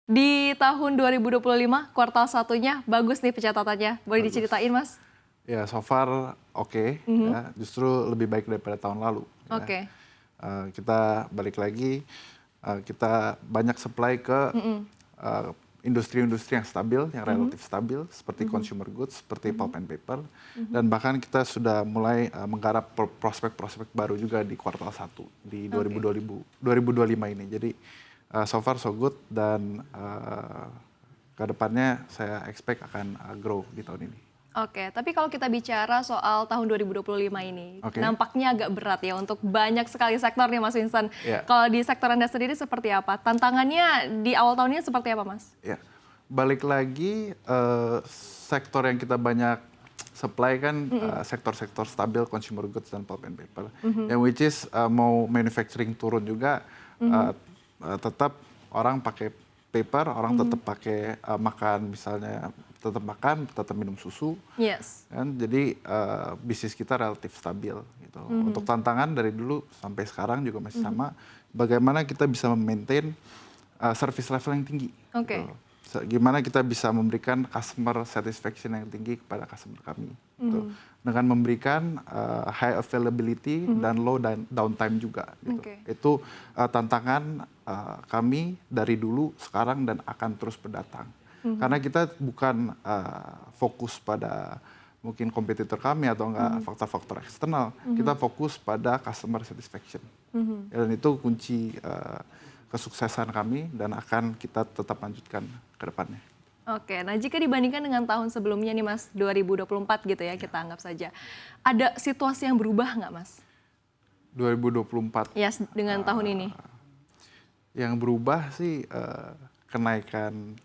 Di tahun 2025 kuartal satunya bagus nih pencatatannya. Boleh Bagus. diceritain, Mas? Ya, so far oke, ya, justru lebih baik daripada tahun lalu. Ya. Oke. Kita balik lagi, kita banyak supply ke industri-industri yang stabil, yang relatif stabil, seperti consumer goods, seperti pulp and paper, dan bahkan kita sudah mulai menggarap prospek-prospek baru juga di kuartal 1 di 2025 ini. Jadi so far so good, dan ke depannya saya expect akan grow di tahun ini. Oke, tapi kalau kita bicara soal tahun 2025 ini, Oke. nampaknya agak berat ya untuk banyak sekali sektor nih Mas Winston. Ya. Kalau di sektor Anda sendiri seperti apa? Tantangannya di awal tahun ini seperti apa, Mas? Ya, balik lagi sektor yang kita banyak supply kan sektor-sektor stabil, consumer goods dan pulp and paper. Yang which is mau manufacturing turun juga, tetap orang pakai paper, orang tetap pakai makan, misalnya tetap makan, tetap minum susu. Yes. Kan, jadi bisnis kita relatif stabil gitu. Untuk tantangan dari dulu sampai sekarang juga masih sama. Bagaimana kita bisa memaintain service level yang tinggi. Oke. Gitu. Gimana kita bisa memberikan customer satisfaction yang tinggi kepada customer kami. Gitu. Dengan memberikan high availability dan low downtime juga. Gitu. Oke. Itu tantangan kami dari dulu, sekarang, dan akan terus berdatang. Karena kita bukan fokus pada mungkin kompetitor kami atau enggak faktor-faktor eksternal. Kita fokus pada customer satisfaction. Dan itu kunci kesuksesan kami dan akan kita tetap lanjutkan ke depannya. Oke, nah jika dibandingkan dengan tahun sebelumnya nih Mas, 2024 gitu ya, kita anggap saja. Ada situasi yang berubah nggak Mas? 2024. Ya, dengan tahun ini. Yang berubah sih kenaikan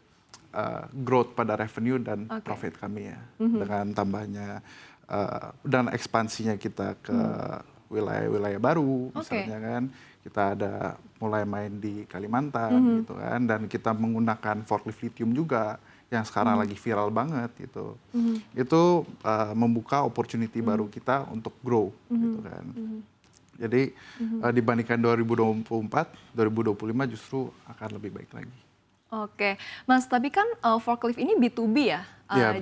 growth pada revenue dan profit kami ya. Dengan tambahnya dan ekspansinya kita ke wilayah-wilayah baru, misalnya kan. Kita ada mulai main di Kalimantan gitu kan, dan kita menggunakan forklift lithium juga yang sekarang lagi viral banget gitu. Itu membuka opportunity baru kita untuk grow gitu kan. Jadi dibandingkan 2024, 2025 justru akan lebih baik lagi. Oke, Mas, tapi kan forklift ini B2B ya,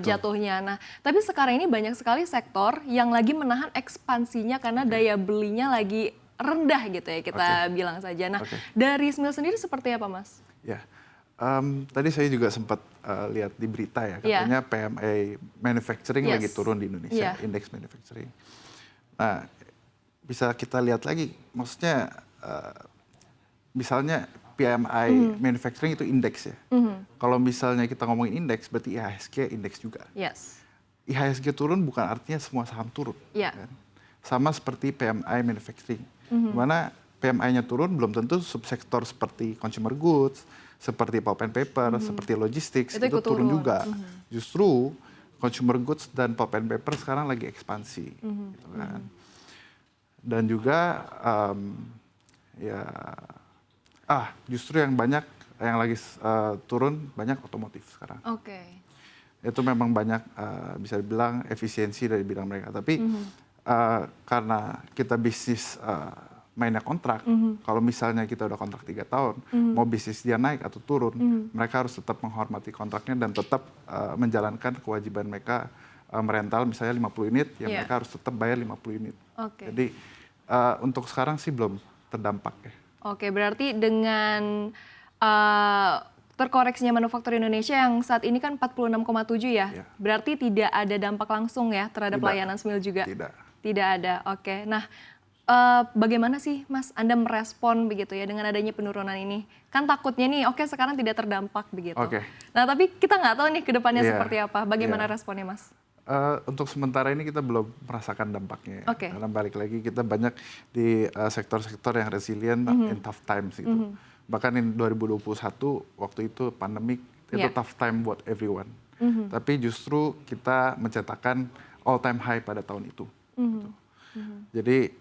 jatuhnya. Nah, tapi sekarang ini banyak sekali sektor yang lagi menahan ekspansinya karena daya belinya lagi rendah gitu ya, kita bilang saja. Nah, dari Smil sendiri seperti apa, Mas? Ya, tadi saya juga sempat lihat di berita ya, katanya PMI manufacturing lagi turun di Indonesia, indeks manufacturing. Nah, bisa kita lihat lagi, maksudnya misalnya PMI manufacturing itu indeks ya. Kalau misalnya kita ngomongin indeks, berarti IHSG indeks juga. Yes. IHSG turun bukan artinya semua saham turun. Kan? Sama seperti PMI manufacturing. Dimana PMI-nya turun, belum tentu subsektor seperti consumer goods, seperti pulp and paper, seperti logistics, itu turun juga. Justru consumer goods dan pulp and paper sekarang lagi ekspansi. Gitu kan. Dan juga justru yang banyak, yang lagi turun banyak otomotif sekarang. Itu memang banyak bisa dibilang efisiensi dari bidang mereka. Tapi karena kita bisnis mainnya kontrak, kalau misalnya kita udah kontrak 3 tahun, mau bisnis dia naik atau turun, mereka harus tetap menghormati kontraknya dan tetap menjalankan kewajiban mereka merental misalnya 50 unit, ya mereka harus tetap bayar 50 unit. Jadi untuk sekarang sih belum terdampak ya. Oke, berarti dengan terkoreksinya manufaktur Indonesia yang saat ini kan 46,7 ya, berarti tidak ada dampak langsung ya terhadap layanan Smil juga? Tidak ada, oke. Nah, bagaimana sih Mas Anda merespon begitu ya dengan adanya penurunan ini? Kan takutnya nih, sekarang tidak terdampak begitu. Nah, tapi kita nggak tahu nih ke depannya seperti apa. Bagaimana responnya Mas? Untuk sementara ini kita belum merasakan dampaknya. Karena balik lagi kita banyak di sektor-sektor yang resilient in tough times gitu. Bahkan di 2021 waktu itu pandemik, itu tough time buat everyone. Tapi justru kita mencetakkan all time high pada tahun itu. Gitu. Jadi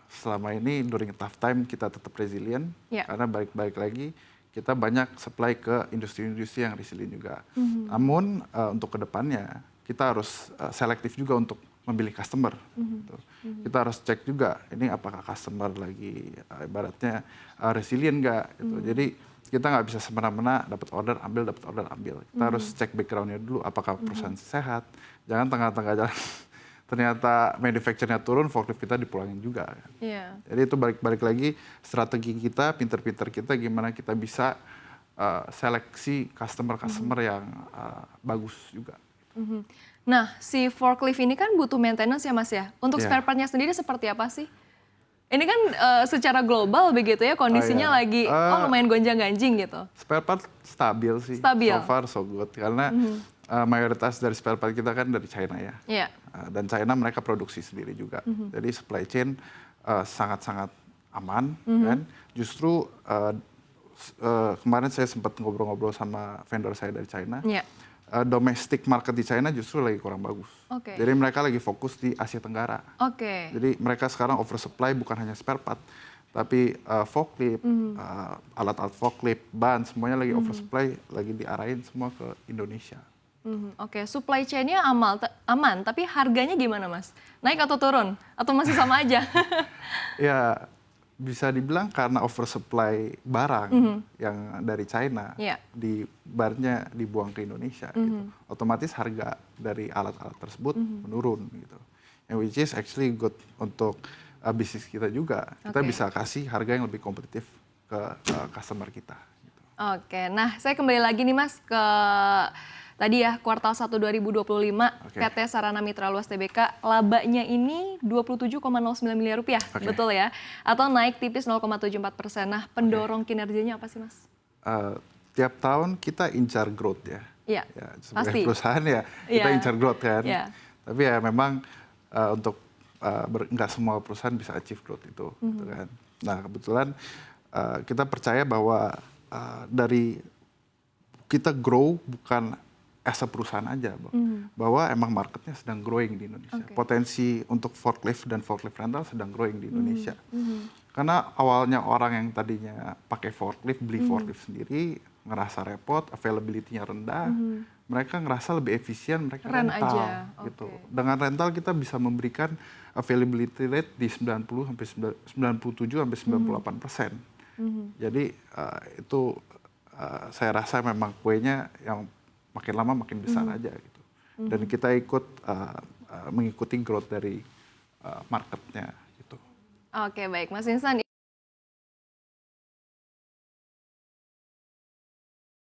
selama ini during tough time kita tetap resilient, karena balik lagi kita banyak supply ke industri-industri yang resilient juga. Namun untuk kedepannya kita harus selektif juga untuk memilih customer. Gitu. Kita harus cek juga ini apakah customer lagi ibaratnya resilient nggak. Gitu. Jadi kita nggak bisa semena-mena dapat order ambil. Kita harus cek backgroundnya dulu, apakah perusahaan sehat. Jangan tengah-tengah jalan ternyata manufacture-nya turun, forklift kita dipulangin juga. Jadi itu balik lagi strategi kita, pinter-pinter kita gimana kita bisa seleksi customer yang bagus juga. Nah, si forklift ini kan butuh maintenance ya Mas ya. Untuk spare part-nya sendiri seperti apa sih? Ini kan secara global begitu ya, kondisinya lagi lumayan gonjang-ganjing gitu. Spare part stabil sih, so far so good. Karena mayoritas dari spare part kita kan dari China ya. Dan China mereka produksi sendiri juga. Jadi supply chain sangat-sangat aman. Kan? Justru kemarin saya sempat ngobrol-ngobrol sama vendor saya dari China. Domestic market di China justru lagi kurang bagus. Jadi mereka lagi fokus di Asia Tenggara. Jadi mereka sekarang oversupply bukan hanya spare part, tapi forklift, alat-alat forklift, ban, semuanya lagi oversupply, lagi diarahin semua ke Indonesia. Supply chain-nya aman, tapi harganya gimana Mas? Naik atau turun? Atau masih sama aja? Ya, bisa dibilang karena oversupply barang yang dari China, barnya dibuang ke Indonesia. Gitu. Otomatis harga dari alat-alat tersebut menurun. Gitu. And which is actually good untuk bisnis kita juga. Kita bisa kasih harga yang lebih kompetitif ke customer kita. Gitu. Nah saya kembali lagi nih Mas ke tadi ya kuartal 1 2025 PT Sarana Mitra Luas Tbk labanya ini 27,09 miliar rupiah, betul ya? Atau naik tipis 0,74%. Nah pendorong kinerjanya apa sih Mas? Tiap tahun kita incar growth ya. Sebagai pasti. Perusahaan ya kita incar growth kan. Tapi ya memang untuk nggak semua perusahaan bisa achieve growth itu. Gitu kan. Nah kebetulan kita percaya bahwa dari kita grow bukan as a perusahaan aja, bahwa emang marketnya sedang growing di Indonesia. Potensi untuk forklift dan forklift rental sedang growing di Indonesia. Karena awalnya orang yang tadinya pakai forklift, beli forklift sendiri, ngerasa repot, availability-nya rendah, mereka ngerasa lebih efisien, mereka rental. Gitu. Dengan rental kita bisa memberikan availability rate di 97 sampai 98%. Jadi itu saya rasa memang kuenya yang makin lama makin besar aja gitu. Dan kita ikut mengikuti growth dari marketnya gitu. Baik Mas Insan.